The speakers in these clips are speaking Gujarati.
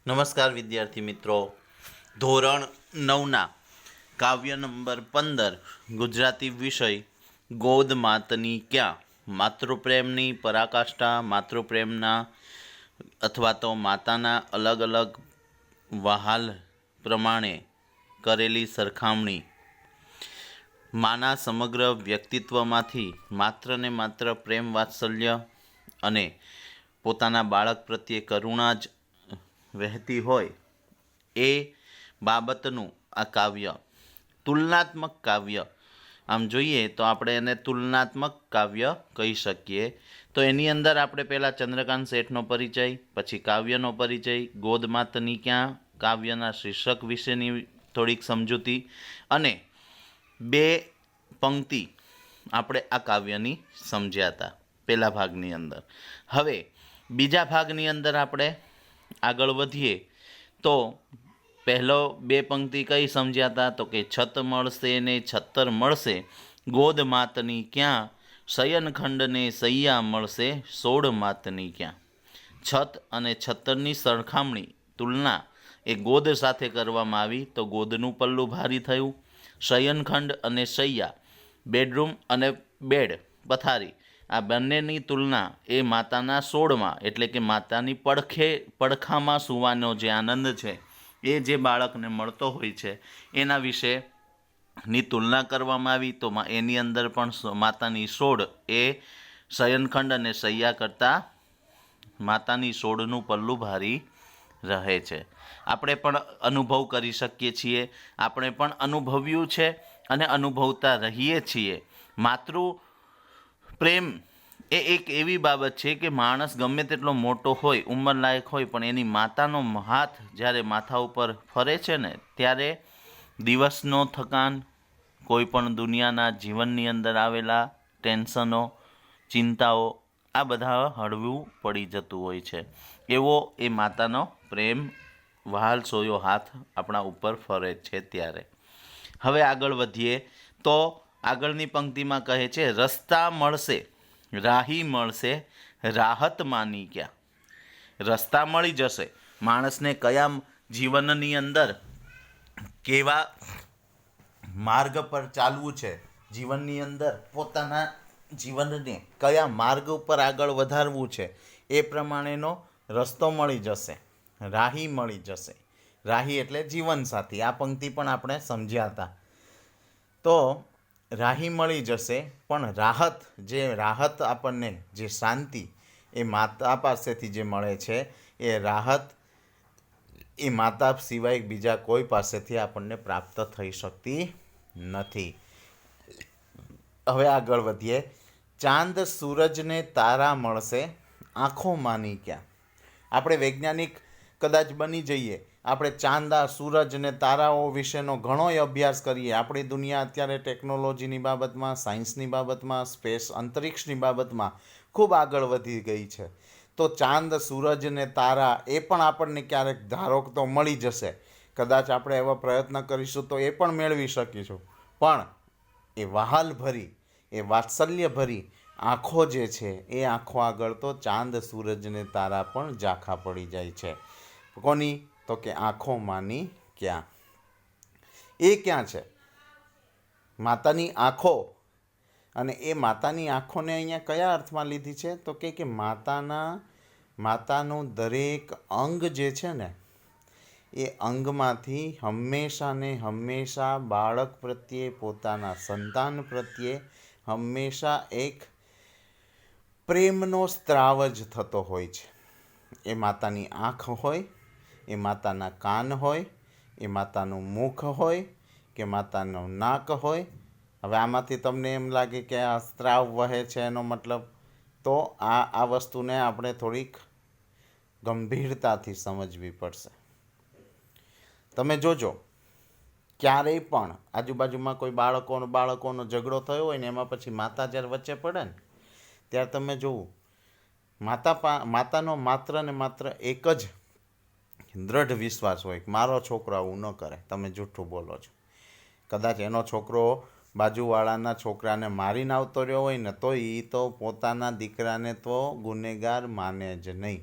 નમસ્કાર વિદ્યાર્થી મિત્રો. ધોરણ 9ના કાવ્ય નંબર 15 ગુજરાતી વિષય ગોદ માતની ક્યાં, માતૃપ્રેમની પરાકાષ્ઠા, માતૃપ્રેમના અથવા તો માતાના અલગ અલગ વહાલ પ્રમાણે કરેલી સરખામણી, માના સમગ્ર વ્યક્તિત્વમાંથી માત્ર ને માત્ર પ્રેમ વાત્સલ્ય અને પોતાના બાળક પ્રત્યે કરુણા જ વહેતી હોય એ બાબતનું આ કાવ્ય તુલનાત્મક કાવ્ય, આમ જોઈએ તો આપણે એને તુલનાત્મક કાવ્ય કહી શકીએ. તો એની અંદર આપણે પહેલાં ચંદ્રકાંત શેઠનો પરિચય, પછી કાવ્યનો પરિચય, ગોદમાતની ક્યાં કાવ્યના શીર્ષક વિશેની થોડીક સમજૂતી અને બે પંક્તિ આપણે આ કાવ્યની સમજ્યા હતા પહેલા ભાગની અંદર. હવે બીજા ભાગની અંદર આપણે આગળ વધીએ તો પહેલો બે પંક્તિ કઈ સમજ્યા હતા તો કે છત મળશે ને છત્તર મળશે, ગોદ માતની ક્યાં, શયનખંડને સૈયા મળશે, સોળ માતની ક્યાં. છત અને છત્તરની સરખામણી તુલના એ ગોદ સાથે કરવામાં આવી તો ગોદનું પલ્લું ભારી થયું. શયનખંડ અને શૈયા, બેડરૂમ અને બેડ પથારી, આ બંનેની તુલના એ માતાના સોળમાં એટલે કે માતાની પડખામાં સૂવાનો જે આનંદ છે એ જે બાળકને મળતો હોય છે એના વિશેની તુલના કરવામાં આવી. તો એની અંદર પણ માતાની સોળ એ શયનખંડ અને શૈયા કરતાં માતાની સોળનું પલ્લું ભારી રહે છે. આપણે પણ અનુભવ કરી શકીએ છીએ, આપણે પણ અનુભવ્યું છે અને અનુભવતા રહીએ છીએ. માતૃ પ્રેમ એ એક એવી બાબત છે કે માણસ ગમે તેટલો મોટો હોય, ઉંમરલાયક હોય, પણ એની માતાનો હાથ જ્યારે માથા ઉપર ફરે છે ને ત્યારે દિવસનો થકાન, કોઈ પણ દુનિયાના જીવનની અંદર આવેલા ટેન્શનો, ચિંતાઓ, આ બધા હળવું પડી જતું હોય છે. એવો એ માતાનો પ્રેમ વહાલ સોયો હાથ આપણા ઉપર ફરે છે ત્યારે. હવે આગળ વધીએ તો આગળની પંક્તિમાં કહે છે રસ્તા મળશે, રાહી મળશે, રાહત માની ક્યાં. રસ્તા મળી જશે, માણસને કયા જીવનની અંદર કેવા માર્ગ પર ચાલવું છે, જીવનની અંદર પોતાના જીવનને કયા માર્ગ ઉપર આગળ વધારવું છે એ પ્રમાણેનો રસ્તો મળી જશે, રાહી મળી જશે. રાહી એટલે જીવનસાથી. આ પંક્તિ પણ આપણે સમજ્યા હતા. તો રાહી મળી જશે, પણ રાહત આપણને જે શાંતિ એ માતા પાસેથી જે મળે છે એ રાહત એ માતા સિવાય બીજા કોઈ પાસેથી આપણને પ્રાપ્ત થઈ શકતી નથી. હવે આગળ વધીએ. ચાંદ સૂરજને તારા મળશે, આંખો માની ક્યાં. આપણે વૈજ્ઞાનિક કદાચ બની જઈએ, આપણે ચાંદ, સૂરજ અને તારાઓ વિશેનો ઘણોય અભ્યાસ કરીએ. આપણી દુનિયા અત્યારે ટેકનોલોજીની બાબતમાં, સાયન્સની બાબતમાં, સ્પેસ અંતરિક્ષની બાબતમાં ખૂબ આગળ વધી ગઈ છે. તો ચાંદ, સૂરજ અને તારા એ પણ આપણને ક્યારેક ધારો તો મળી જશે. કદાચ આપણે એવા પ્રયત્ન કરીશું તો એ પણ મેળવી શકીશું. પણ એ વહાલભરી, એ વાત્સલ્યભરી આંખો જે છે એ આંખો આગળ તો ચાંદ, સૂરજ અને તારા પણ ઝાંખા પડી જાય છે. કોની? તો કે આંખો માની ક્યાં. એ ક્યાં છે? માતાની આંખો. અને એ માતાની આંખોને અહીંયા કયા અર્થમાં લીધી છે તો કે માતાનું દરેક અંગ જે છે ને એ અંગમાંથી હંમેશા ને હંમેશા બાળક પ્રત્યે, પોતાના સંતાન પ્રત્યે હંમેશા એક પ્રેમનો સ્ત્રાવ જ થતો હોય છે. એ માતાની આંખ હોય, એ માતાના કાન હોય, એ માતાનું મુખ હોય કે માતાનું નાક હોય. હવે આમાંથી તમને એમ લાગે કે આ સ્ત્રાવ વહે છે એનો મતલબ, તો આ વસ્તુને આપણે થોડીક ગંભીરતાથી સમજવી પડશે. તમે જોજો, ક્યારેય પણ આજુબાજુમાં કોઈ બાળકોનો ઝઘડો થયો હોય ને એમાં પછી માતા જ્યારે વચ્ચે પડે ને ત્યારે તમે જોવું, માતાનો માત્ર ને માત્ર એક જ દૃઢ વિશ્વાસ હોય કે મારો છોકરો આવું ન કરે. તમે જૂઠું બોલો છો. કદાચ એનો છોકરો બાજુવાળાના છોકરાને મારીને આવતો રહ્યો હોય ને તો એ તો પોતાના દીકરાને તો ગુનેગાર માને જ નહીં.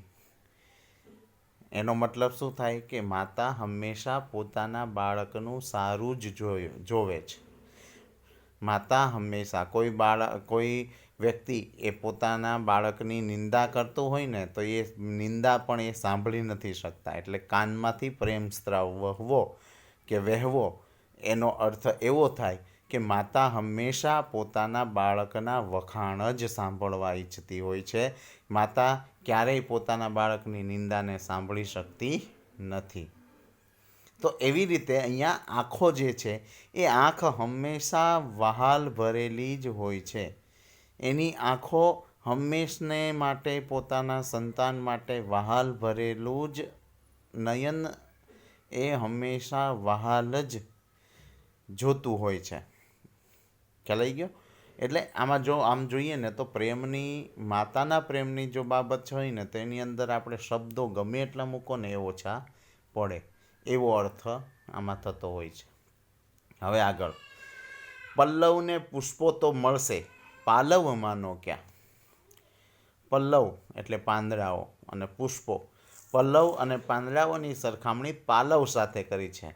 એનો મતલબ શું થાય કે માતા હંમેશા પોતાના બાળકનું સારું જ જોવે છે. માતા હંમેશા કોઈ વ્યક્તિ એ પોતાના બાળકની નિંદા કરતો હોય ને તો એ નિંદા પણ એ સાંભળી નથી શકતા. એટલે કાનમાંથી પ્રેમ સ્ત્રાવ વહેવો એનો અર્થ એવો થાય કે માતા હંમેશા પોતાના બાળકના વખાણ જ સાંભળવા ઈચ્છતી હોય છે. માતા ક્યારેય પોતાના બાળકની નિંદાને સાંભળી શકતી નથી. તો એવી રીતે અહીંયા આંખો જે છે એ આંખ હંમેશા વહાલ ભરેલી જ હોય છે. એની આંખો હંમેશને માટે પોતાના સંતાન માટે વહાલ ભરેલું જ નયન એ હંમેશા વહાલ જ જોતું હોય છે. ખ્યાલ આવી ગયો? એટલે આમાં જો આમ જોઈએ ને તો માતાના પ્રેમની જો બાબત હોય ને તો એની અંદર આપણે શબ્દો ગમે એટલા મૂકો ને એ ઓછા પડે, એવો અર્થ આમાં થતો હોય છે. હવે આગળ, પલ્લવને પુષ્પો તો મળશે, પાલવમાંનો ક્યાં? પલ્લવ એટલે પાંદડાઓ અને પુષ્પો. પલ્લવ અને પાંદડાઓની સરખામણી પાલવ સાથે કરી છે.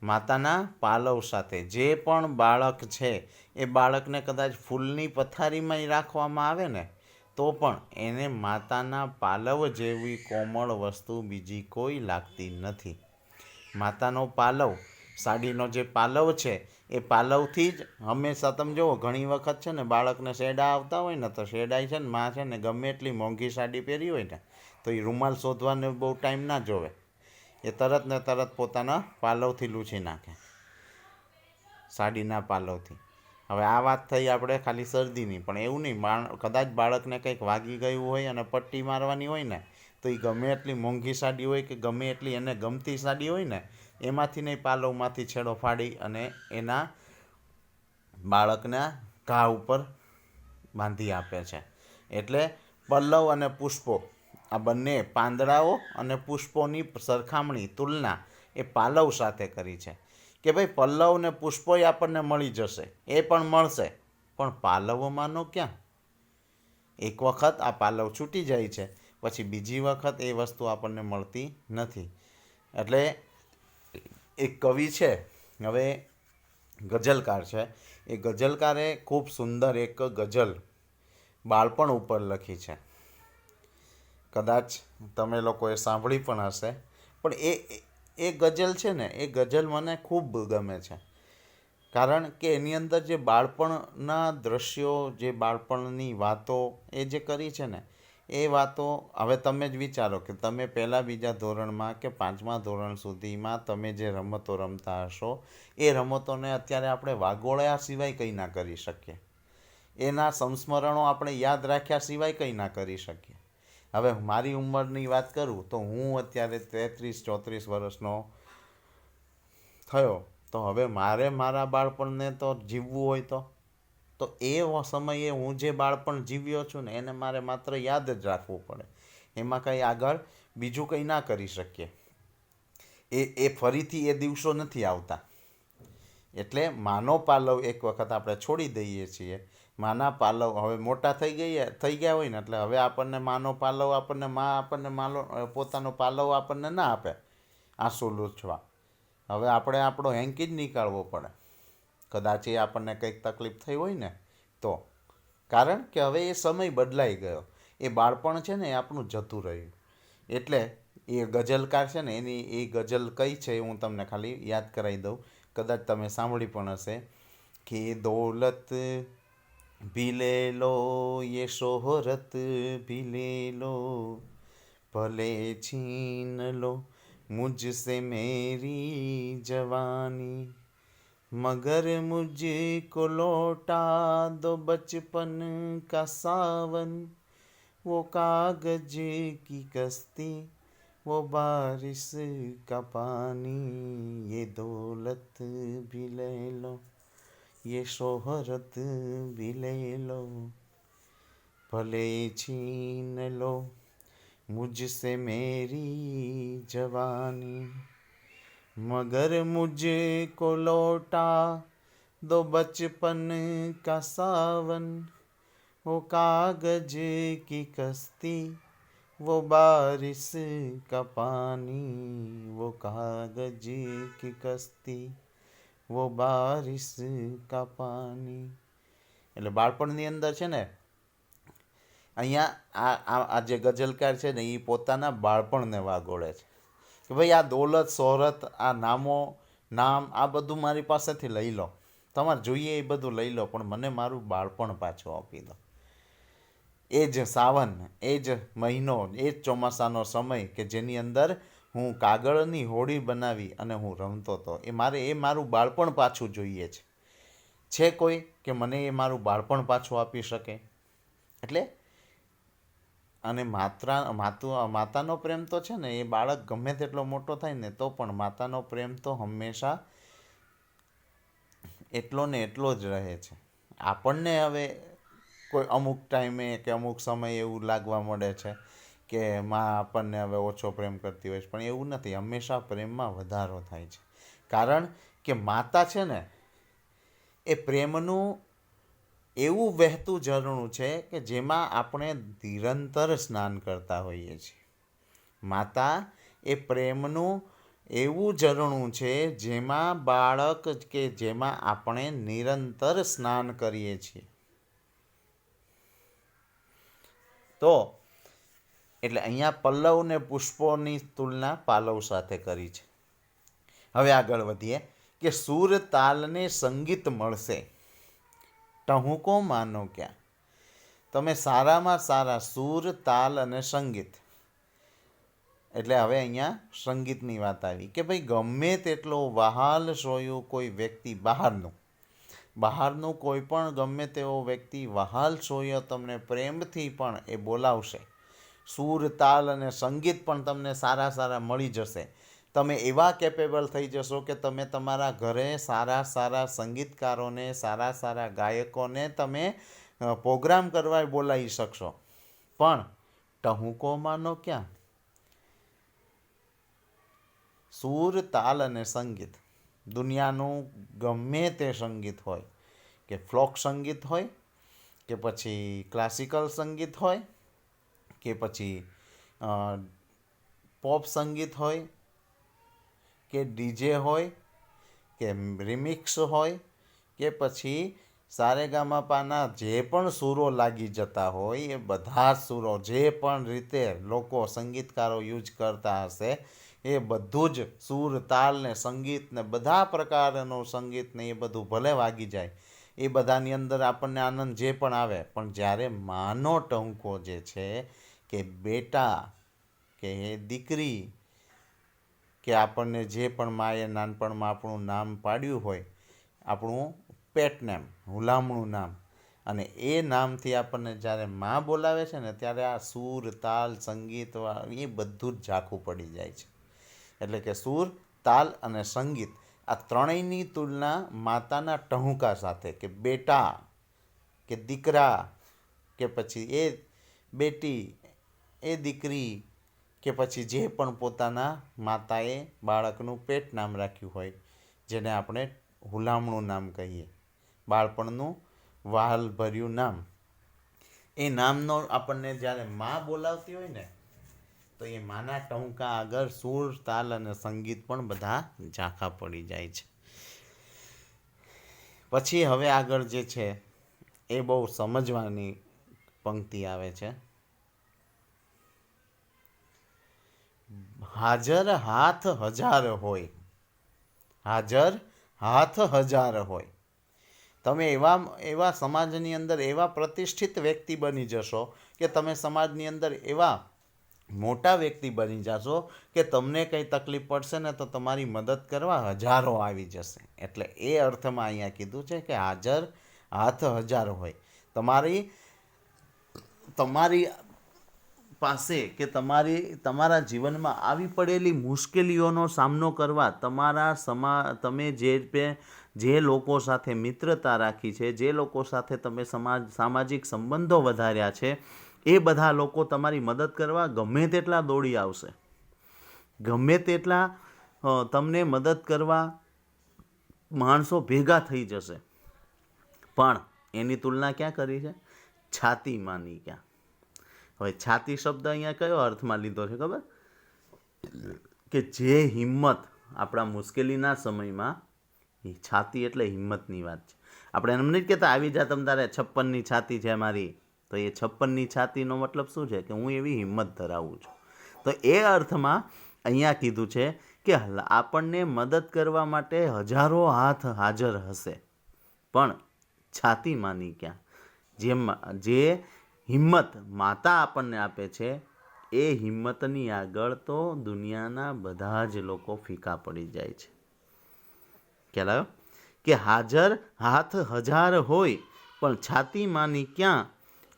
માતાના પાલવ સાથે. જે પણ બાળક છે એ બાળકને કદાચ ફૂલની પથારીમાં રાખવામાં આવે ને તો પણ એને માતાના પાલવ જેવી કોમળ વસ્તુ બીજી કોઈ લાગતી નથી. માતાનો પાલવ, સાડીનો જે પાલવ છે એ પાલવથી જ હંમેશા તમે જુઓ ઘણી વખત છે ને બાળકને શેડા આવતા હોય ને તો શેડાય છે ને માં છે ને ગમે એટલી મોંઘી સાડી પહેરી હોય ને તો એ રૂમાલ શોધવાને બહુ ટાઈમ ના જોવે, એ તરત ને તરત પોતાના પાલવથી લૂછી નાખે, સાડીના પાલવથી. હવે આ વાત થઈ આપણે ખાલી શરદીની, પણ એવું નહીં, કદાચ બાળકને કંઈક વાગી ગયું હોય અને પટ્ટી મારવાની હોય ને તો એ ગમે એટલી મોંઘી સાડી હોય કે ગમે એટલી એને ગમતી સાડી હોય ને એમાંથી નહીં પાલવમાંથી છેડો ફાડી અને એના બાળકના ઘા ઉપર બાંધી આપે છે. એટલે પલ્લવ અને પુષ્પો આ બંને પાંદડાઓ અને પુષ્પોની સરખામણી, તુલના એ પાલવ સાથે કરી છે કે ભાઈ પલ્લવ ને પુષ્પોય આપણને મળી જશે, એ પણ મળશે, પણ પાલવમાંનો ક્યાં? એક વખત આ પાલવ છૂટી જાય છે પછી બીજી વખત એ વસ્તુ આપણને મળતી નથી. એટલે એક કવિ છે, હવે ગઝલકાર છે, એ ગઝલકારે ખૂબ સુંદર એક ગઝલ બાળપણ ઉપર લખી છે. કદાચ તમે લોકોએ સાંભળી પણ હશે, પણ એ ગઝલ છે ને એ ગઝલ મને ખૂબ ગમે છે. કારણ કે એની અંદર જે બાળપણના દ્રશ્યો, જે બાળપણની વાતો એ જે કરી છે ને એ વાતો, હવે તમે જ વિચારો કે તમે પહેલાં બીજા ધોરણમાં કે 5મા ધોરણ સુધીમાં તમે જે રમતો રમતા હશો એ રમતોને અત્યારે આપણે વાગોળ્યા સિવાય કંઈ ના કરી શકીએ, એના સંસ્મરણો આપણે યાદ રાખ્યા સિવાય કંઈ ના કરી શકીએ. હવે મારી ઉંમરની વાત કરું તો હું અત્યારે 33-34 વર્ષનો થયો, તો હવે મારે મારા બાળપણને તો જીવવું હોય તો એ સમયે હું જે બાળપણ જીવ્યો છું ને એને મારે માત્ર યાદ જ રાખવું પડે, એમાં કંઈ આગળ બીજું કંઈ ના કરી શકીએ. એ ફરીથી એ દિવસો નથી આવતા. એટલે માનો પાલવ એક વખત આપણે છોડી દઈએ છીએ. માના પાલવ હવે મોટા થઈ ગયા હોય ને એટલે હવે આપણને માનો પાલવ પોતાનો પાલવ આપણને ના આપે આંસુ લૂછવા. હવે આપણે આપણો હેન્કી જ નીકાળવો પડે, કદાચ એ આપણને કંઈક તકલીફ થઈ હોય ને તો. કારણ કે હવે એ સમય બદલાઈ ગયો, એ બાળપણ છે ને એ આપણું જતું રહ્યું. એટલે એ ગઝલકાર છે ને એની એ ગઝલ કઈ છે હું તમને ખાલી યાદ કરાવી દઉં, કદાચ તમે સાંભળી પણ હશે કે દौलत भी ले लो ये शोहरत भी ले लो भले छीन लो मुझसे मेरी जवानी मगर मुझको लौटा दो बचपन का सावन वो कागज की कश्ती वो बारिश का पानी ये दौलत भी ले लो ये शोहरत भी ले लो भले छीन लो मुझसे मेरी जवानी मगर मुझको लौटा दो बचपन का सावन वो कागज की कश्ती वो बारिश का पानी, वो कागज की कश्ती, वो बारिश का પાણી. એટલે બાળપણની અંદર છે ને અહીંયા આ જે ગઝલકાર છે ને એ પોતાના બાળપણને વાગોળે છે કે ભાઈ આ દોલત શોહરત આ નામ આ બધું મારી પાસેથી લઈ લો, તમારે જોઈએ એ બધું લઈ લો, પણ મને મારું બાળપણ પાછું આપી દો. એ જ સાવન, એ જ મહિનો, એ જ ચોમાસાનો સમય કે જેની અંદર હું કાગળની હોડી બનાવી અને હું રમતો હતો, એ મારું બાળપણ પાછું જોઈએ છે કોઈ કે મને એ મારું બાળપણ પાછું આપી શકે? એટલે અને માતાનો પ્રેમ તો છે ને એ બાળક ગમે તેટલો મોટો થાય ને તો પણ માતાનો પ્રેમ તો હંમેશા એટલો ને એટલો જ રહે છે. આપણને હવે કોઈ અમુક ટાઈમે કે અમુક સમયે એવું લાગવા મળે છે કે માં આપણને હવે ઓછો પ્રેમ કરતી હોય છે, પણ એવું નથી. હંમેશા પ્રેમમાં વધારો થાય છે, કારણ કે માતા છે ને એ પ્રેમનું એવું વહેતું ઝરણું છે કે જેમાં આપણે નિરંતર સ્નાન કરતા હોઈએ છીએ. માતા એ પ્રેમનું એવું ઝરણું છે જેમાં બાળક કે જેમાં આપણે નિરંતર સ્નાન કરીએ છીએ. તો એટલે અહીંયા પલ્લવ ને પુષ્પોની તુલના પાલવ સાથે કરી છે. હવે આગળ વધીએ કે સૂર તાલને સંગીત મળશે, ટહુકો માનો ક્યાં. તમે સારામાં સારા સૂર તાલ અને સંગીત, એટલે હવે અહીંયા સંગીતની વાત આવી કે ભાઈ ગમે તેટલો વહાલ સોયું કોઈ વ્યક્તિ બહારનું કોઈ પણ ગમે તેવો વ્યક્તિ વહાલ સોયો તમને પ્રેમથી પણ એ બોલાવશે. સૂર તાલ અને સંગીત પણ તમને સારા મળી જશે. તમે એવા કેપેબલ થઈ જશો કે તમે તમારા ઘરે સારા સંગીતકારોને સારા ગાયકોને તમે પ્રોગ્રામ કરવા બોલાવી શકશો. પણ ટહુકો માનો ક્યાં? સૂર તાલ અને સંગીત, દુનિયાનું ગમે તે સંગીત હોય, કે ફ્લોક સંગીત હોય, કે પછી ક્લાસિકલ સંગીત હોય, કે પછી પોપ સંગીત હોય, કે ડીજે હોય, કે રિમિક્સ હોય, કે પછી સારેગામાપાના જે પણ સૂરો લાગી જતા હોય એ બધા સૂરો જે પણ રીતે લોકો સંગીતકારો યુઝ કરતા હશે એ બધું જ સૂર તાલ ને સંગીત ને બધા પ્રકારનું સંગીત ને એ બધું ભલે વાગી જાય, એ બધાની અંદર આપણને આનંદ જે પણ આવે, પણ જ્યારે માનો ટહુકો જે છે કે બેટા કે દીકરી કે આપણને જે પણ માએ નાનપણમાં આપણું નામ પાડ્યું હોય, આપણું પેટ નેમ, હુલામણું નામ, અને એ નામથી આપણને જ્યારે માં બોલાવે છે ને ત્યારે આ સૂર તાલ સંગીત એ બધું જ ઝાંખું પડી જાય છે. એટલે કે સૂર તાલ અને સંગીત આ ત્રણેયની તુલના માતાના ટહુકા સાથે, કે બેટા કે દીકરા કે પછી એ બેટી એ દીકરી કે પછી જે પણ પોતાના માતાએ બાળકનું પેટ નામ રાખ્યું હોય, જેને આપણે હુલામણું નામ કહીએ, બાળપણનું વહાલભર્યું નામ, એ નામનો આપણને જ્યારે માં બોલાવતી હોય ને તો એ માના ટહુકા આગળ સૂર તાલ અને સંગીત પણ બધા ઝાંખા પડી જાય છે. પછી હવે આગળ જે છે એ બહુ સમજવાની પંક્તિ આવે છે. હાજર હાથ હજાર હોય, હાજર હાથ હજાર હોય. તમે એવા સમાજની અંદર એવા પ્રતિષ્ઠિત વ્યક્તિ બની જશો કે તમે સમાજની અંદર એવા મોટા વ્યક્તિ બની જશો કે તમને કંઈ તકલીફ પડશે ને તો તમારી મદદ કરવા હજારો આવી જશે. એટલે એ અર્થમાં અહીંયા કીધું છે કે હાજર હાથ હજાર હોય. તમારી પાસે કે તમારા જીવનમાં આવી પડેલી મુશ્કેલીઓનો સામનો કરવા તમે જે લોકો સાથે મિત્રતા રાખી છે, જે લોકો સાથે તમે સામાજિક સંબંધો વધાર્યા છે, એ બધા લોકો તમારી મદદ કરવા ગમે તેટલા દોડી આવશે, ગમે તેટલા તમને મદદ કરવા માણસો ભેગા થઈ જશે. પણ એની તુલના ક્યાં કરી છે? છાતીમાંની ક્યાં? હવે છાતી શબ્દ અહીંયા કયો અર્થમાં લીધો છે ખબર? કે જે હિંમત આપણા મુશ્કેલીના સમયમાં, એ છાતી એટલે હિંમતની વાત છે. આપણે એમ નથી કહેતા આવી જા તમ તારે 56ની છાતી છે મારી, તો એ 56ની છાતીનો મતલબ શું છે? કે હું એવી હિંમત ધરાવું છું. તો એ અર્થમાં અહીંયા કીધું છે કે આપણને મદદ કરવા માટે હજારો હાથ હાજર હશે, પણ છાતી માની ક્યાં. જે હિંમત માતા આપણને આપે છે, એ હિંમતની આગળ તો દુનિયાના બધા જ લોકો ફીકા પડી જાય છે. ખ્યાલ આવ્યો? કે હાજર હાથ હજાર હોય પણ છાતી માની ક્યાં.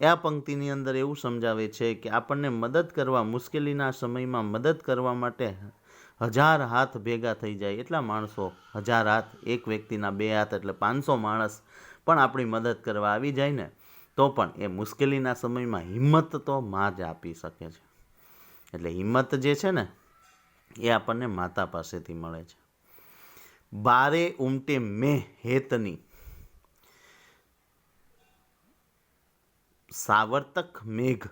આ પંક્તિની અંદર એવું સમજાવે છે કે આપણને મદદ કરવા, મુશ્કેલીના સમયમાં મદદ કરવા માટે હજાર હાથ ભેગા થઈ જાય. એટલા માણસો, હજાર હાથ, એક વ્યક્તિના 2 હાથ એટલે 500 માણસ પણ આપણી મદદ કરવા આવી જાય ને, તો પણ એ મુશ્કેલીના સમયમાં હિંમત તો માં જ આપી શકે છે. એટલે હિંમત જે છે ને, એ આપણને માતા પાસેથી મળે છે. બારે ઉમટે મેં હેતની, સાવર્તક મેઘ,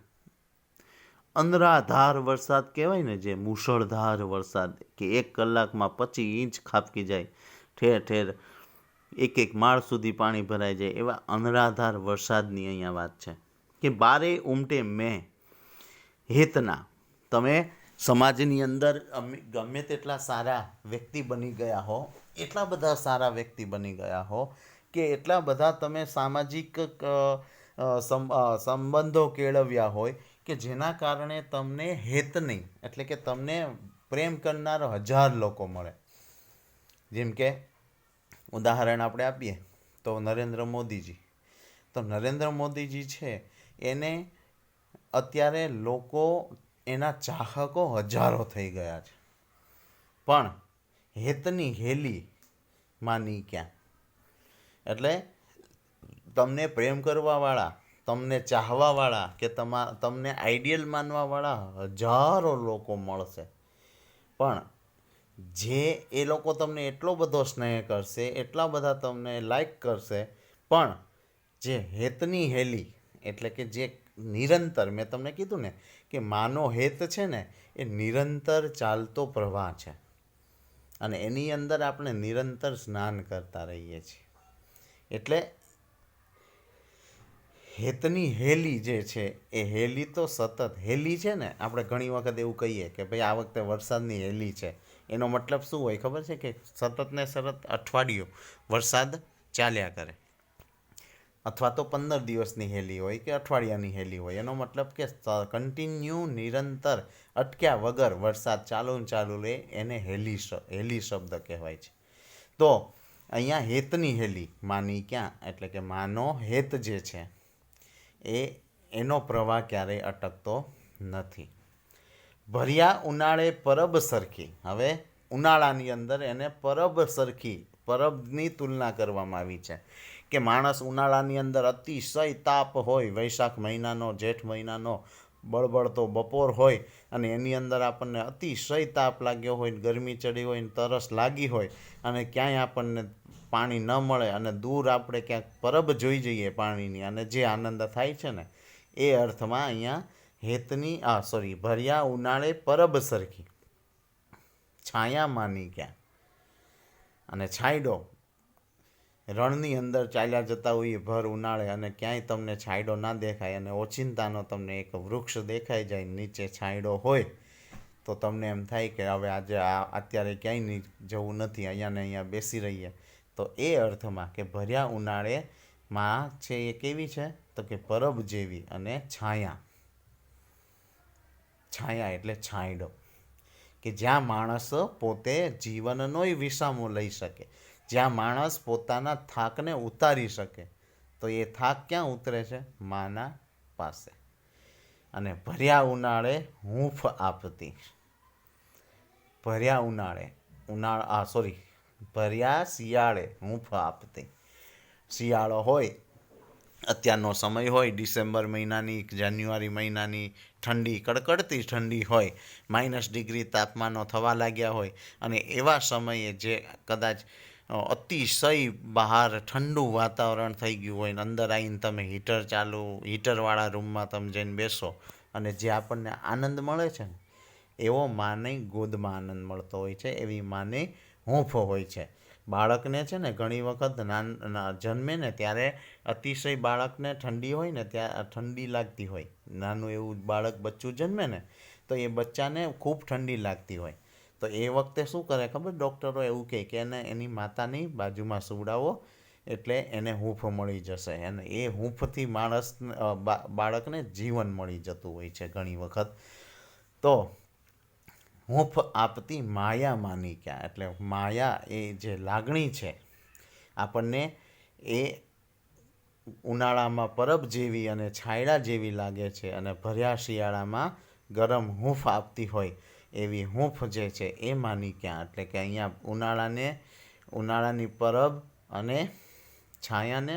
અંધરાધાર વરસાદ કહેવાય ને, જે મુશળધાર વરસાદ કે 1 કલાકમાં 25 ઇંચ ખાબકી જાય, ઠેર ઠેર 1 માળ સુધી પાણી ભરાઈ જાય, એવા અંધરાધાર વરસાદની અહીંયા વાત છે. કે બારે ઉમટે મેં હેતના. તમે સમાજની અંદર ગમે તેટલા સારા વ્યક્તિ બની ગયા હો, એટલા બધા સારા વ્યક્તિ બની ગયા હો, કે એટલા બધા તમે સામાજિક સંબંધો કેળવ્યા હોય કે જેના કારણે તમને હેતની એટલે કે તમને પ્રેમ કરનાર 1000 લોકો મળે. જેમ કે ઉદાહરણ આપણે આપીએ તો નરેન્દ્ર મોદીજી. તો નરેન્દ્ર મોદીજી છે, એને અત્યારે લોકો, એના ચાહકો હજારો થઈ ગયા છે, પણ હેતની હેલી માની ક્યાં. એટલે તમને પ્રેમ કરવાવાળા, તમને ચાહવાવાળા કે તમને આઈડિયલ માનવાવાળા હજારો લોકો મળશે, પણ જે એ લોકો તમને એટલો બધો સ્નેહ કરશે, એટલા બધા તમને લાઈક કરશે, પણ જે હેતની હેલી એટલે કે જે નિરંતર, મેં તમને કીધું ને કે માનો હેત છે ને, એ નિરંતર ચાલતો પ્રવાહ છે, અને એની અંદર આપણે નિરંતર સ્નાન કરતા રહીએ છીએ. એટલે હેતની હેલી જે છે, એ હેલી તો સતત હેલી છે ને. આપણે ઘણી વખત એવું કહીએ કે ભાઈ આ વખતે વરસાદની હેલી છે, એનો મતલબ શું હોય ખબર છે? કે સતત ને સતત અઠવાડિયું વરસાદ ચાલ્યા કરે, અથવા તો 15 દિવસની હેલી હોય કે અઠવાડિયાની હેલી હોય. એનો મતલબ કે કન્ટિન્યુ, નિરંતર, અટક્યા વગર વરસાદ ચાલુ રહે, એને હેલી શબ્દ કહેવાય છે. તો અહીંયા હેતની હેલી માની ક્યાં, એટલે કે માનો હેત જે છે, એનો પ્રવાહ ક્યારેય અટકતો નથી. ભર્યા ઉનાળે પરબ સરખી. હવે ઉનાળાની અંદર એને પરબ સરખી, પરબની તુલના કરવામાં આવી છે કે માણસ ઉનાળાની અંદર અતિશય તાપ હોય, વૈશાખ મહિનાનો, જેઠ મહિનાનો બળબળતો બપોર હોય, અને એની અંદર આપણને અતિશય તાપ લાગ્યો હોય, ગરમી ચડી હોય, તરસ લાગી હોય, અને ક્યાંય આપણને પાણી ન મળે, અને દૂર આપણે ક્યાંક પરબ જોઈ જઈએ પાણીની, અને જે આનંદ થાય છે ને, એ અર્થમાં અહીંયા હેતની ભર્યા ઉનાળે પરબ સરખી, છાયા માની ક્યાં. અને છાંયડો, રણની અંદર ચાલ્યા જતા હોઈએ ભર ઉનાળે, અને ક્યાંય તમને છાંયડો ના દેખાય, અને ઓચિંતાનો તમને એક વૃક્ષ દેખાઈ જાય, નીચે છાંયડો હોય, તો તમને એમ થાય કે હવે આજે અત્યારે ક્યાંય જવું નથી, અહીંયા ને અહીંયા બેસી રહીએ. તો એ અર્થમાં કે ભર્યા ઉનાળે માં છે એ કેવી છે? તો કે પરબ જેવી. અને છાયા, છાયા એટલે છાંયડો, કે જ્યાં માણસ પોતે જીવનનોય વિસામો લઈ શકે, જ્યાં માણસ પોતાના થાકને ઉતારી શકે. તો એ થાક ક્યાં ઉતરે છે? માના પાસે. અને ભર્યા ઉનાળે હૂંફ આપતી. ભર્યા શિયાળે હૂંફ આપતી. શિયાળો હોય, અત્યારનો સમય હોય, ડિસેમ્બર મહિનાની, જાન્યુઆરી મહિનાની ઠંડી, કડકડતી ઠંડી હોય, -ડિગ્રી તાપમાનો થવા લાગ્યા હોય, અને એવા સમયે જે કદાચ અતિશય બહાર ઠંડુ વાતાવરણ થઈ ગયું હોય, ને અંદર આવીને તમે હીટરવાળા રૂમમાં તમે જઈને બેસો, અને જે આપણને આનંદ મળે છે ને એવો માની ગોદમાં આનંદ મળતો હોય છે, એવી માની હૂંફ હોય છે. બાળકને છે ને ઘણી વખત જન્મે ને ત્યારે અતિશય બાળકને ઠંડી હોય ને ત્યાં ઠંડી લાગતી હોય. નાનું એવું બાળક બચ્ચું જન્મે ને તો એ બચ્ચાને ખૂબ ઠંડી લાગતી હોય. તો એ વખતે શું કરે ખબર, ડૉક્ટરો એવું કહે કે એને એની માતાની બાજુમાં સુવડાવો એટલે એને હૂંફ મળી જશે. અને એ હૂંફથી બાળકને જીવન મળી જતું હોય છે ઘણી વખત. તો હૂંફ આપતી માયા માની ક્યાં, એટલે માયા એ જે લાગણી છે આપણને એ ઉનાળામાં પરબ જેવી અને છાયડા જેવી લાગે છે, અને ભર્યા શિયાળામાં ગરમ હૂંફ આપતી હોય એવી હૂંફ જે છે એ માની ક્યાં. એટલે કે અહીંયા ઉનાળાની પરબ અને છાયાને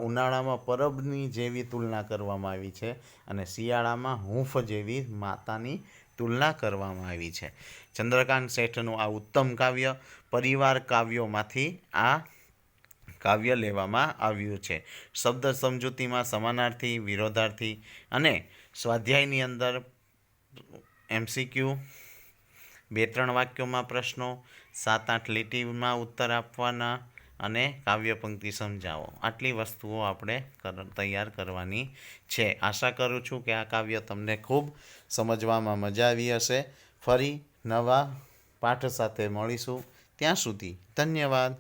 ઉનાળામાં પરબની જેવી તુલના કરવામાં આવી છે, અને શિયાળામાં હૂંફ જેવી માતાની તુલના કરવામાં આવી છે. ચંદ્રકાંત શેઠનું આ ઉત્તમ કાવ્ય પરિવાર કાવ્યોમાંથી આ કાવ્ય લેવામાં આવ્યું છે. શબ્દ સમજૂતીમાં સમાનાર્થી, વિરોધાર્થી અને સ્વાધ્યાયની અંદર MCQ, 2-3 વાક્યોમાં પ્રશ્નો, 7-8 લીટીમાં ઉત્તર આપવાના અને કાવ્ય પંક્તિ સમજાવો. આટલી વસ્તુઓ આપણે તૈયાર કરવાની છે. આશા કરું છું કે આ કાવ્ય તમને ખૂબ સમજવામાં મજા આવી હશે. ફરી નવા પાઠ સાથે મળીશું. ત્યાં સુધી ધન્યવાદ.